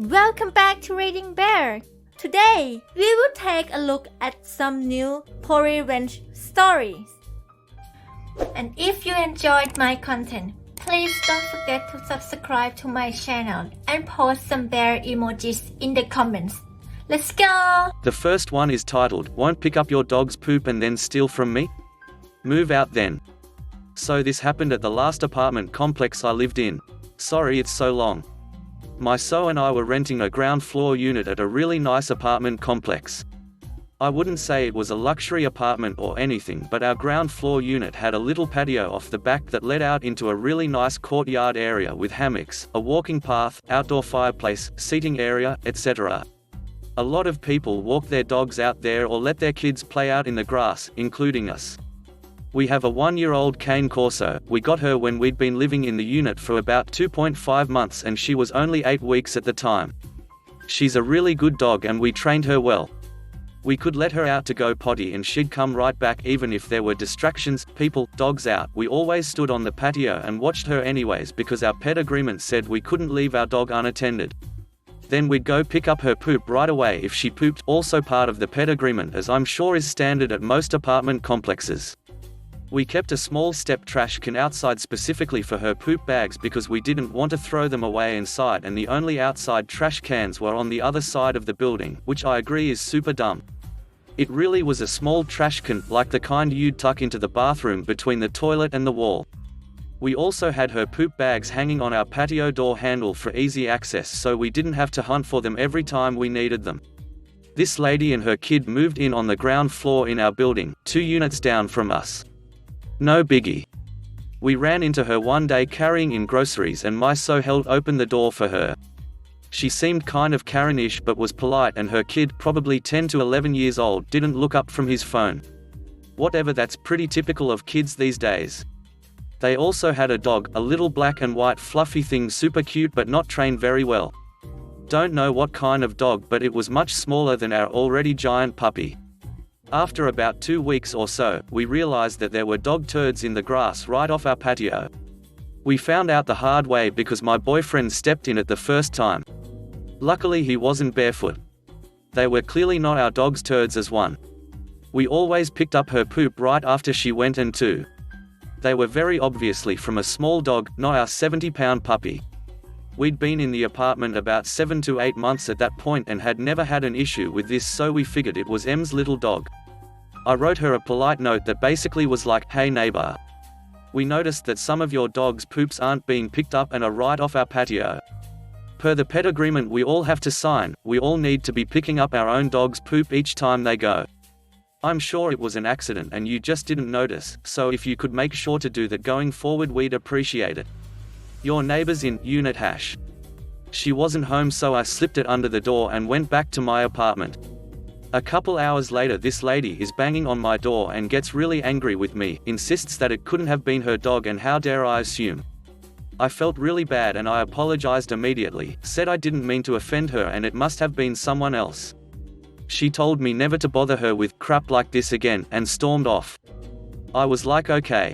Welcome back to Reading Bear. Today, we will take a look at some new potty revenge stories. And if you enjoyed my content, please don't forget to subscribe to my channel and post some bear emojis in the comments. Let's go! The first one is titled, "Won't pick up your dog's poop and then steal from me? Move out then." So this happened at the last apartment complex I lived in. Sorry it's so long. My so and I were renting a ground floor unit at a really nice apartment complex. I wouldn't say it was a luxury apartment or anything, but our ground floor unit had a little patio off the back that led out into a really nice courtyard area with hammocks, a walking path, outdoor fireplace, seating area, etc. A lot of people walk their dogs out there or let their kids play out in the grass, including us. We have a 1-year-old cane corso. We got her when we'd been living in the unit for about 2.5 months and she was only 8 weeks at the time. She's a really good dog and we trained her well. We could let her out to go potty and she'd come right back even if there were distractions, people, dogs out. We always stood on the patio and watched her anyways because our pet agreement said we couldn't leave our dog unattended. Then we'd go pick up her poop right away if she pooped, also part of the pet agreement, as I'm sure is standard at most apartment complexes. We kept a small step trash can outside specifically for her poop bags because we didn't want to throw them away inside, and the only outside trash cans were on the other side of the building, which I agree is super dumb. It really was a small trash can, like the kind you'd tuck into the bathroom between the toilet and the wall. We also had her poop bags hanging on our patio door handle for easy access so we didn't have to hunt for them every time we needed them. This lady and her kid moved in on the ground floor in our building, 2 units down from us. No biggie. We ran into her one day carrying in groceries and my so held open the door for her. She seemed kind of Karen-ish but was polite, and her kid, probably 10 to 11 years old, didn't look up from his phone. Whatever, that's pretty typical of kids these days. They also had a dog, a little black and white fluffy thing, super cute but not trained very well. Don't know what kind of dog, but it was much smaller than our already giant puppy. After about 2 weeks or so, we realized that there were dog turds in the grass right off our patio. We found out the hard way because my boyfriend stepped in it the first time. Luckily he wasn't barefoot. They were clearly not our dog's turds as one. We always picked up her poop right after she went and too. They were very obviously from a small dog, not our 70-pound puppy. We'd been in the apartment about 7 to 8 months at that point and had never had an issue with this, so we figured it was M's little dog. I wrote her a polite note that basically was like, "Hey neighbor. We noticed that some of your dog's poops aren't being picked up and are right off our patio. Per the pet agreement we all have to sign, we all need to be picking up our own dog's poop each time they go. I'm sure it was an accident and you just didn't notice, so if you could make sure to do that going forward, we'd appreciate it. Your neighbors in unit hash." She wasn't home, so I slipped it under the door and went back to my apartment. A couple hours later this lady is banging on my door and gets really angry with me, insists that it couldn't have been her dog and how dare I assume. I felt really bad and I apologized immediately, said I didn't mean to offend her and it must have been someone else. She told me never to bother her with crap like this again, and stormed off. I was like, okay.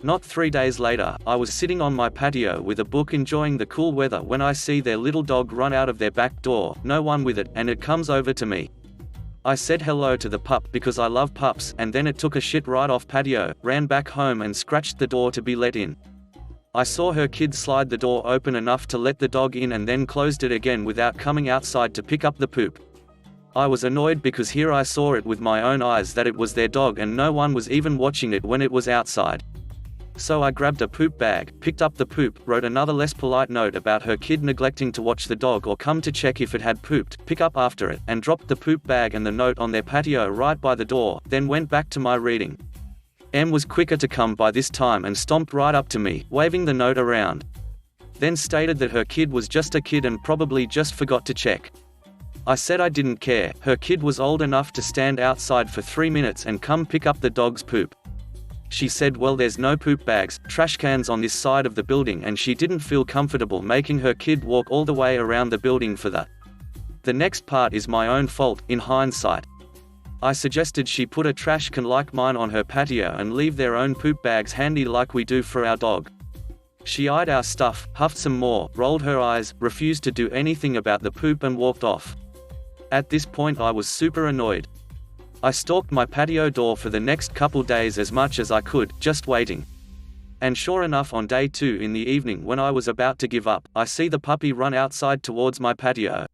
Not 3 days later, I was sitting on my patio with a book enjoying the cool weather when I see their little dog run out of their back door, no one with it, and it comes over to me. I said hello to the pup because I love pups, and then it took a shit right off patio, ran back home and scratched the door to be let in. I saw her kid slide the door open enough to let the dog in and then closed it again without coming outside to pick up the poop. I was annoyed because here I saw it with my own eyes that it was their dog and no one was even watching it when it was outside. So I grabbed a poop bag, picked up the poop, wrote another less polite note about her kid neglecting to watch the dog or come to check if it had pooped, pick up after it, and dropped the poop bag and the note on their patio right by the door, then went back to my reading. M was quicker to come by this time and stomped right up to me, waving the note around. Then stated that her kid was just a kid and probably just forgot to check. I said I didn't care, her kid was old enough to stand outside for 3 minutes and come pick up the dog's poop. She said, well, there's no poop bags, trash cans on this side of the building, and she didn't feel comfortable making her kid walk all the way around the building for that. The next part is my own fault, in hindsight. I suggested she put a trash can like mine on her patio and leave their own poop bags handy like we do for our dog. She eyed our stuff, huffed some more, rolled her eyes, refused to do anything about the poop and walked off. At this point I was super annoyed. I stalked my patio door for the next couple days as much as I could, just waiting. And sure enough, on day 2 in the evening when I was about to give up, I see the puppy run outside towards my patio.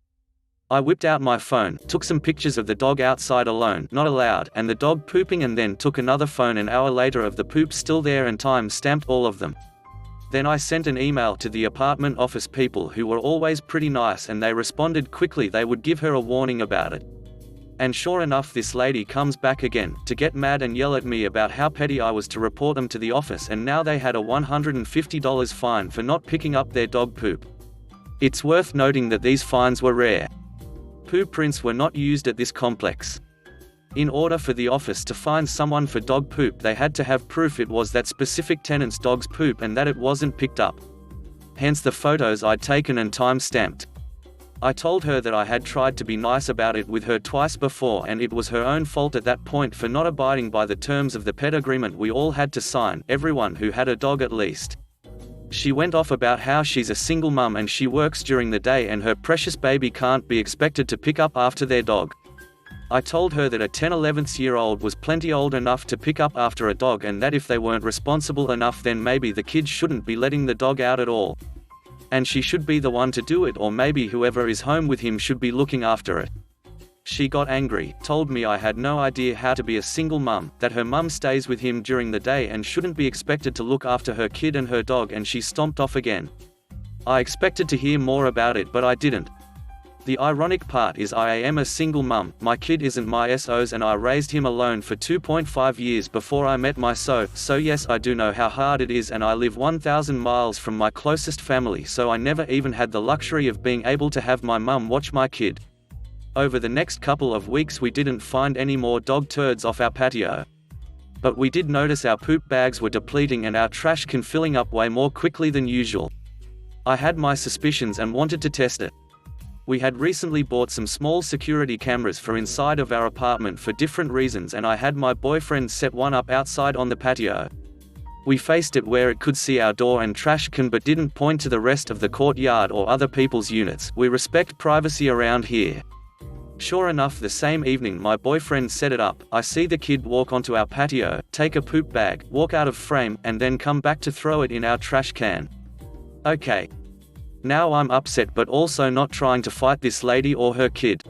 I whipped out my phone, took some pictures of the dog outside alone, not allowed, and the dog pooping, and then took another phone an hour later of the poop still there and time-stamped all of them. Then I sent an email to the apartment office people, who were always pretty nice, and they responded quickly they would give her a warning about it. And sure enough, this lady comes back again, to get mad and yell at me about how petty I was to report them to the office, and now they had a $150 fine for not picking up their dog poop. It's worth noting that these fines were rare. Poop prints were not used at this complex. In order for the office to fine someone for dog poop, they had to have proof it was that specific tenant's dog's poop and that it wasn't picked up. Hence the photos I'd taken and time-stamped. I told her that I had tried to be nice about it with her twice before, and it was her own fault at that point for not abiding by the terms of the pet agreement we all had to sign, everyone who had a dog at least. She went off about how she's a single mum and she works during the day and her precious baby can't be expected to pick up after their dog. I told her that a 10-11-year-old was plenty old enough to pick up after a dog, and that if they weren't responsible enough, then maybe the kids shouldn't be letting the dog out at all. And she should be the one to do it, or maybe whoever is home with him should be looking after it. She got angry, told me I had no idea how to be a single mum, that her mum stays with him during the day and shouldn't be expected to look after her kid and her dog, and she stomped off again. I expected to hear more about it, but I didn't. The ironic part is I am a single mum, my kid isn't my SO's, and I raised him alone for 2.5 years before I met my so yes, I do know how hard it is, and I live 1,000 miles from my closest family, so I never even had the luxury of being able to have my mum watch my kid. Over the next couple of weeks we didn't find any more dog turds off our patio. But we did notice our poop bags were depleting and our trash can filling up way more quickly than usual. I had my suspicions and wanted to test it. We had recently bought some small security cameras for inside of our apartment for different reasons, and I had my boyfriend set one up outside on the patio. We faced it where it could see our door and trash can but didn't point to the rest of the courtyard or other people's units. We respect privacy around here. Sure enough, the same evening my boyfriend set it up, I see the kid walk onto our patio, take a poop bag, walk out of frame, and then come back to throw it in our trash can. Okay. Now I'm upset, but also not trying to fight this lady or her kid.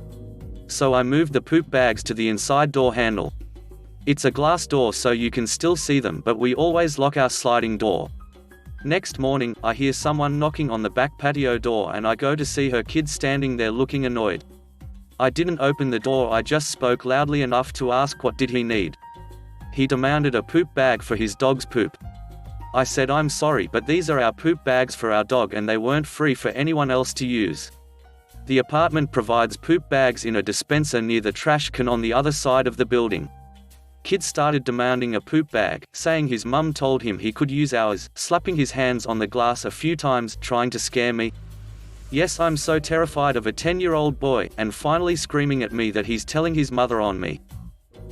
So I moved the poop bags to the inside door handle. It's a glass door so you can still see them, but we always lock our sliding door. Next morning, I hear someone knocking on the back patio door and I go to see her kid standing there looking annoyed. I didn't open the door, I just spoke loudly enough to ask what did he need. He demanded a poop bag for his dog's poop. I said, I'm sorry, but these are our poop bags for our dog and they weren't free for anyone else to use. The apartment provides poop bags in a dispenser near the trash can on the other side of the building. Kid started demanding a poop bag, saying his mum told him he could use ours, slapping his hands on the glass a few times, trying to scare me. Yes, I'm so terrified of a 10-year-old boy, and finally screaming at me that he's telling his mother on me.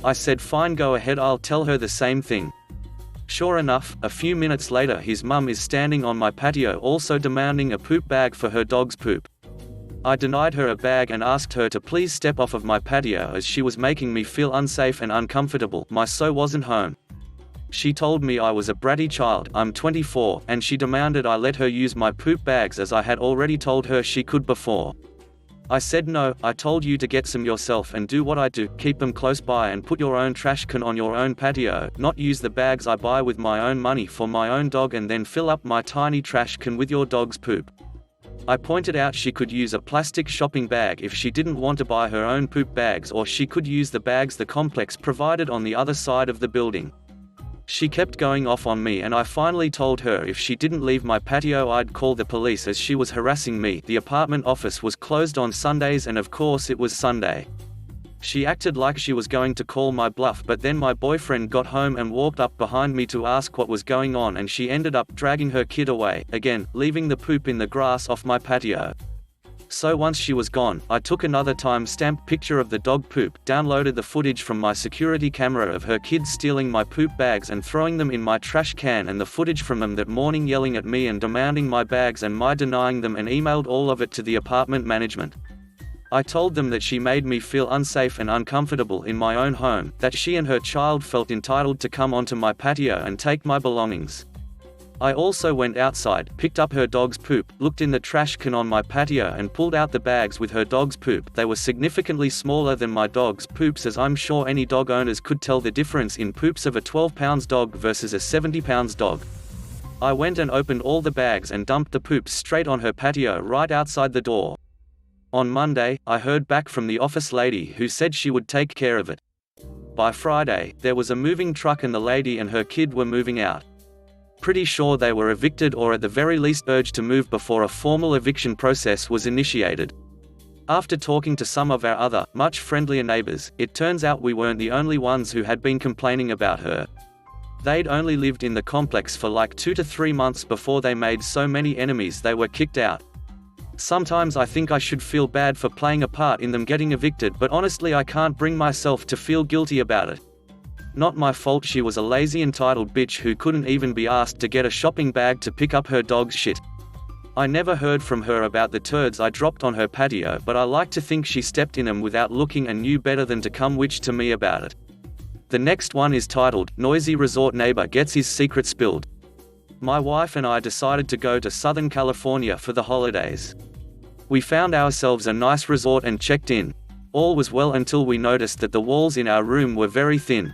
I said, fine, go ahead, I'll tell her the same thing. Sure enough, a few minutes later his mum is standing on my patio also demanding a poop bag for her dog's poop. I denied her a bag and asked her to please step off of my patio as she was making me feel unsafe and uncomfortable. My so wasn't home. She told me I was a bratty child, I'm 24, and she demanded I let her use my poop bags as I had already told her she could before. I said no, I told you to get some yourself and do what I do, keep them close by and put your own trash can on your own patio, not use the bags I buy with my own money for my own dog and then fill up my tiny trash can with your dog's poop. I pointed out she could use a plastic shopping bag if she didn't want to buy her own poop bags, or she could use the bags the complex provided on the other side of the building. She kept going off on me and I finally told her if she didn't leave my patio I'd call the police as she was harassing me. The apartment office was closed on Sundays and of course it was Sunday. She acted like she was going to call my bluff, but then my boyfriend got home and walked up behind me to ask what was going on, and she ended up dragging her kid away, again, leaving the poop in the grass off my patio. So once she was gone, I took another time-stamped picture of the dog poop, downloaded the footage from my security camera of her kids stealing my poop bags and throwing them in my trash can, and the footage from them that morning yelling at me and demanding my bags and my denying them, and emailed all of it to the apartment management. I told them that she made me feel unsafe and uncomfortable in my own home, that she and her child felt entitled to come onto my patio and take my belongings. I also went outside, picked up her dog's poop, looked in the trash can on my patio and pulled out the bags with her dog's poop. They were significantly smaller than my dog's poops, as I'm sure any dog owners could tell the difference in poops of a 12-pound dog versus a 70-pound dog. I went and opened all the bags and dumped the poops straight on her patio right outside the door. On Monday, I heard back from the office lady who said she would take care of it. By Friday, there was a moving truck and the lady and her kid were moving out. Pretty sure they were evicted, or at the very least urged to move before a formal eviction process was initiated. After talking to some of our other, much friendlier neighbors, it turns out we weren't the only ones who had been complaining about her. They'd only lived in the complex for like 2 to 3 months before they made so many enemies they were kicked out. Sometimes I think I should feel bad for playing a part in them getting evicted, but honestly I can't bring myself to feel guilty about it. Not my fault she was a lazy entitled bitch who couldn't even be asked to get a shopping bag to pick up her dog's shit. I never heard from her about the turds I dropped on her patio, but I like to think she stepped in them without looking and knew better than to come witch to me about it. The next one is titled, Noisy Resort Neighbor Gets His Secret Spilled. My wife and I decided to go to Southern California for the holidays. We found ourselves a nice resort and checked in. All was well until we noticed that the walls in our room were very thin.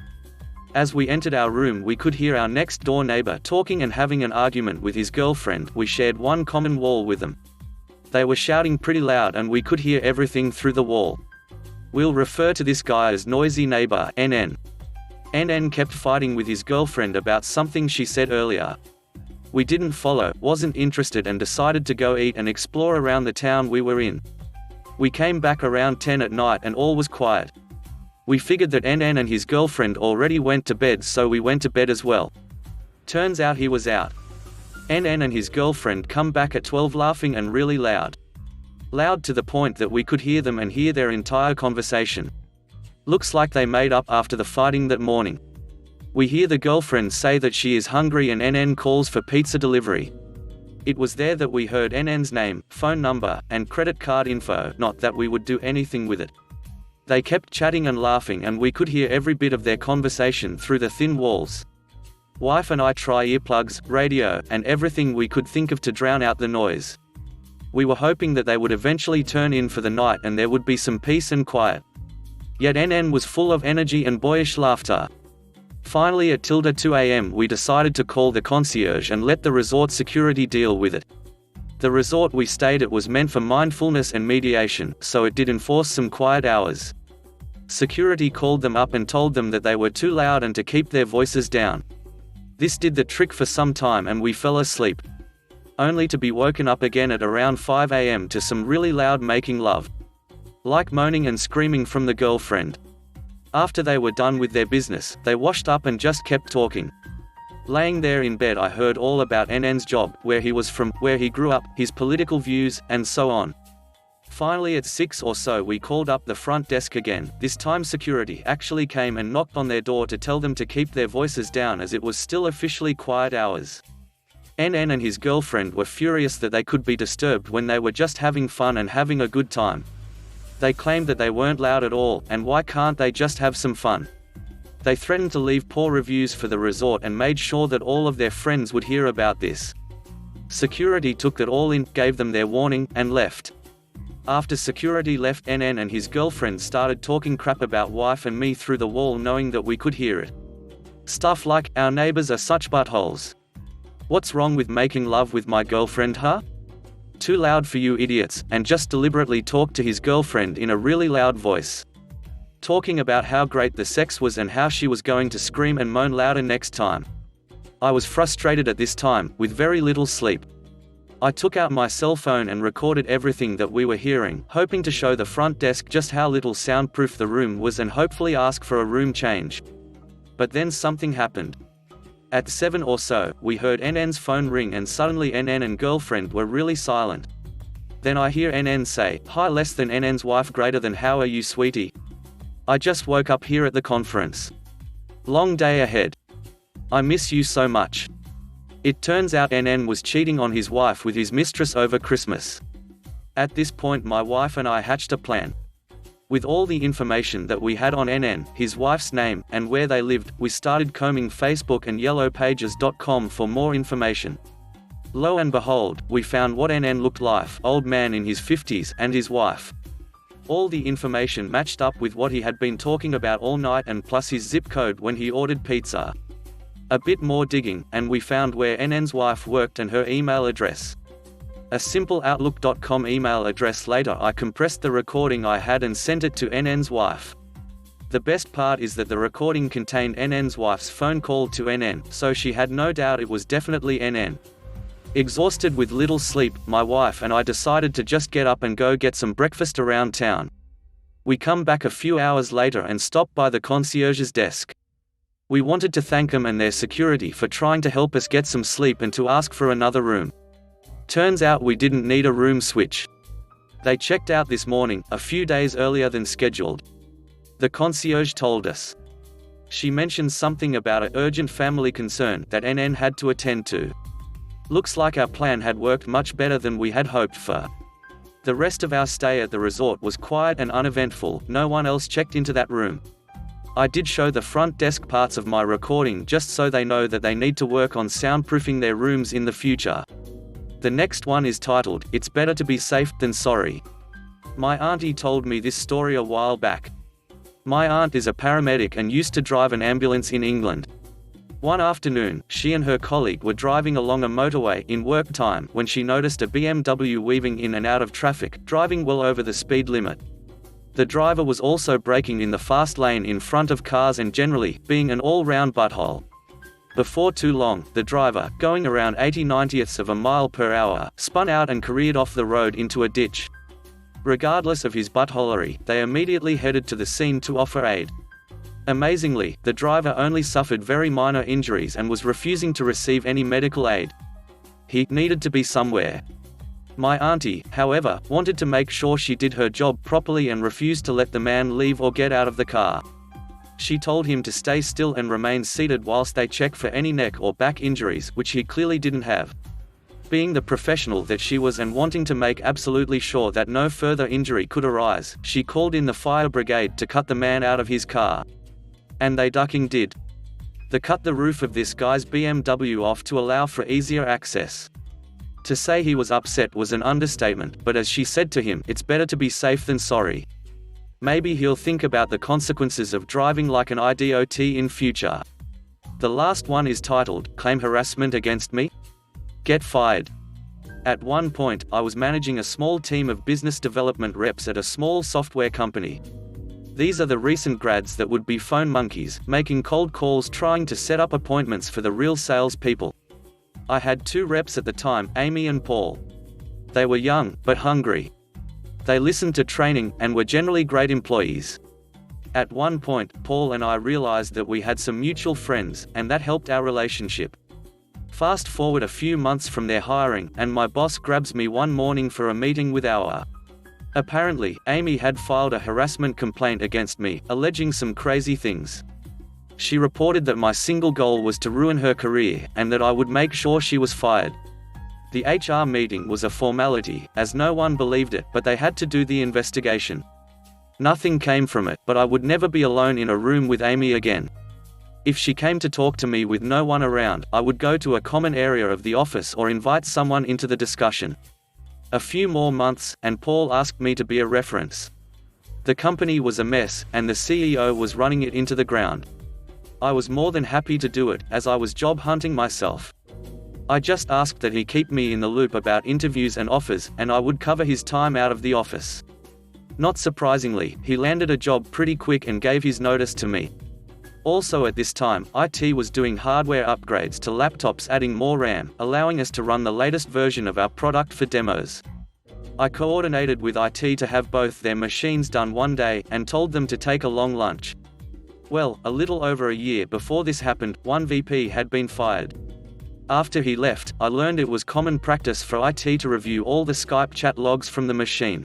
As we entered our room, we could hear our next door neighbor talking and having an argument with his girlfriend. We shared one common wall with them. They were shouting pretty loud and we could hear everything through the wall. We'll refer to this guy as Noisy Neighbor, NN. NN kept fighting with his girlfriend about something she said earlier. We didn't follow, wasn't interested, and decided to go eat and explore around the town we were in. We came back around 10 at night and all was quiet. We figured that NN and his girlfriend already went to bed, so we went to bed as well. Turns out he was out. NN and his girlfriend come back at 12 laughing and really loud. Loud to the point that we could hear them and hear their entire conversation. Looks like they made up after the fighting that morning. We hear the girlfriend say that she is hungry and NN calls for pizza delivery. It was there that we heard NN's name, phone number, and credit card info, not that we would do anything with it. They kept chatting and laughing and we could hear every bit of their conversation through the thin walls. Wife and I try earplugs, radio, and everything we could think of to drown out the noise. We were hoping that they would eventually turn in for the night and there would be some peace and quiet. Yet NN was full of energy and boyish laughter. Finally at 2 a.m. we decided to call the concierge and let the resort security deal with it. The resort we stayed at was meant for mindfulness and mediation, so it did enforce some quiet hours. Security called them up and told them that they were too loud and to keep their voices down. This did the trick for some time and we fell asleep. Only to be woken up again at around 5 a.m. to some really loud making love. Like moaning and screaming from the girlfriend. After they were done with their business, they washed up and just kept talking. Laying there in bed I heard all about NN's job, where he was from, where he grew up, his political views, and so on. Finally at 6 or so we called up the front desk again. This time security actually came and knocked on their door to tell them to keep their voices down as it was still officially quiet hours. NN and his girlfriend were furious that they could be disturbed when they were just having fun and having a good time. They claimed that they weren't loud at all, and why can't they just have some fun? They threatened to leave poor reviews for the resort and made sure that all of their friends would hear about this. Security took that all in, gave them their warning, and left. After security left, NN and his girlfriend started talking crap about wife and me through the wall, knowing that we could hear it. Stuff like, our neighbors are such buttholes. What's wrong with making love with my girlfriend, huh? Too loud for you idiots, and just deliberately talked to his girlfriend in a really loud voice. Talking about how great the sex was and how she was going to scream and moan louder next time. I was frustrated at this time, with very little sleep. I took out my cell phone and recorded everything that we were hearing, hoping to show the front desk just how little soundproof the room was and hopefully ask for a room change. But then something happened. At 7 or so, we heard NN's phone ring and suddenly NN and girlfriend were really silent. Then I hear NN say, "Hi, less than NN's wife greater than how are you, sweetie? I just woke up here at the conference. Long day ahead. I miss you so much." It turns out NN was cheating on his wife with his mistress over Christmas. At this point my wife and I hatched a plan. With all the information that we had on NN, his wife's name, and where they lived, we started combing Facebook and yellowpages.com for more information. Lo and behold, we found what NN looked like, old man in his 50s, and his wife. All the information matched up with what he had been talking about all night and plus his zip code when he ordered pizza. A bit more digging, and we found where NN's wife worked and her email address. A simple Outlook.com email address later I compressed the recording I had and sent it to NN's wife. The best part is that the recording contained NN's wife's phone call to NN, so she had no doubt it was definitely NN. Exhausted with little sleep, my wife and I decided to just get up and go get some breakfast around town. We come back a few hours later and stop by the concierge's desk. We wanted to thank them and their security for trying to help us get some sleep and to ask for another room. Turns out we didn't need a room switch. They checked out this morning, a few days earlier than scheduled. The concierge told us. She mentioned something about an urgent family concern that NN had to attend to. Looks like our plan had worked much better than we had hoped for. The rest of our stay at the resort was quiet and uneventful, no one else checked into that room. I did show the front desk parts of my recording just so they know that they need to work on soundproofing their rooms in the future. The next one is titled, "It's Better to Be Safe Than Sorry." My auntie told me this story a while back. My aunt is a paramedic and used to drive an ambulance in England. One afternoon, she and her colleague were driving along a motorway in work time when she noticed a BMW weaving in and out of traffic, driving well over the speed limit. The driver was also braking in the fast lane in front of cars and generally being an all-round butthole. Before too long, the driver, going around 80/90ths of a mile per hour, spun out and careered off the road into a ditch. Regardless of his buttholery, they immediately headed to the scene to offer aid. Amazingly, the driver only suffered very minor injuries and was refusing to receive any medical aid. He needed to be somewhere. My auntie, however, wanted to make sure she did her job properly and refused to let the man leave or get out of the car. She told him to stay still and remain seated whilst they checked for any neck or back injuries, which he clearly didn't have. Being the professional that she was and wanting to make absolutely sure that no further injury could arise, she called in the fire brigade to cut the man out of his car. And they ducking did. They cut the roof of this guy's BMW off to allow for easier access. To say he was upset was an understatement, but as she said to him, "It's better to be safe than sorry. Maybe he'll think about the consequences of driving like an idiot in future." The last one is titled, "Claim Harassment Against Me? Get Fired." At one point, I was managing a small team of business development reps at a small software company. These are the recent grads that would be phone monkeys, making cold calls trying to set up appointments for the real salespeople. I had two reps at the time, Amy and Paul. They were young, but hungry. They listened to training, and were generally great employees. At one point, Paul and I realized that we had some mutual friends, and that helped our relationship. Fast forward a few months from their hiring, and my boss grabs me one morning for a meeting with our. Apparently, Amy had filed a harassment complaint against me, alleging some crazy things. She reported that my single goal was to ruin her career, and that I would make sure she was fired. The HR meeting was a formality, as no one believed it, but they had to do the investigation. Nothing came from it, but I would never be alone in a room with Amy again. If she came to talk to me with no one around, I would go to a common area of the office or invite someone into the discussion. A few more months, and Paul asked me to be a reference. The company was a mess, and the CEO was running it into the ground. I was more than happy to do it, as I was job hunting myself. I just asked that he keep me in the loop about interviews and offers, and I would cover his time out of the office. Not surprisingly, he landed a job pretty quick and gave his notice to me. Also at this time, IT was doing hardware upgrades to laptops, adding more RAM, allowing us to run the latest version of our product for demos. I coordinated with IT to have both their machines done one day, and told them to take a long lunch. Well, a little over a year before this happened, one VP had been fired. After he left, I learned it was common practice for IT to review all the Skype chat logs from the machine.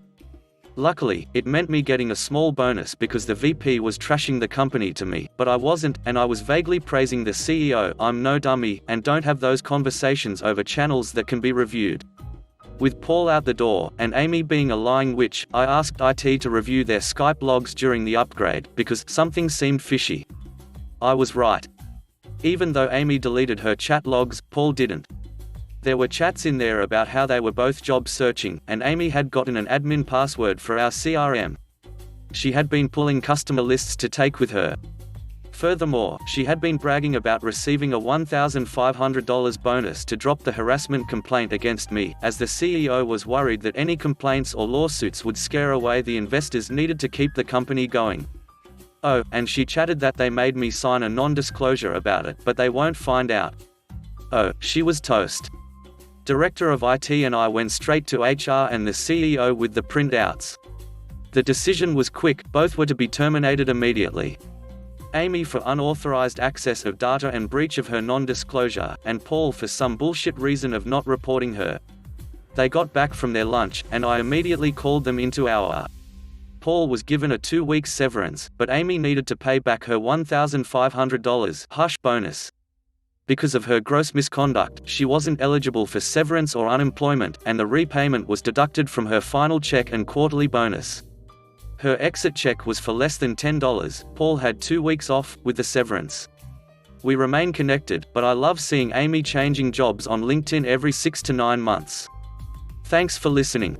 Luckily, it meant me getting a small bonus because the VP was trashing the company to me, but I wasn't, and I was vaguely praising the CEO. I'm no dummy, and don't have those conversations over channels that can be reviewed. With Paul out the door, and Amy being a lying witch, I asked IT to review their Skype logs during the upgrade, because something seemed fishy. I was right. Even though Amy deleted her chat logs, Paul didn't. There were chats in there about how they were both job searching, and Amy had gotten an admin password for our CRM. She had been pulling customer lists to take with her. Furthermore, she had been bragging about receiving a $1,500 bonus to drop the harassment complaint against me, as the CEO was worried that any complaints or lawsuits would scare away the investors needed to keep the company going. Oh, and she chatted that they made me sign a non-disclosure about it, but they won't find out. Oh, she was toast. Director of IT and I went straight to HR and the CEO with the printouts. The decision was quick, both were to be terminated immediately. Amy for unauthorized access of data and breach of her non-disclosure, and Paul for some bullshit reason of not reporting her. They got back from their lunch, and I immediately called them into our. Paul was given a 2-week severance, but Amy needed to pay back her $1,500 hush bonus. Because of her gross misconduct, she wasn't eligible for severance or unemployment, and the repayment was deducted from her final check and quarterly bonus. Her exit check was for less than $10. Paul had 2 weeks off, with the severance. We remain connected, but I love seeing Amy changing jobs on LinkedIn every 6 to 9 months. Thanks for listening.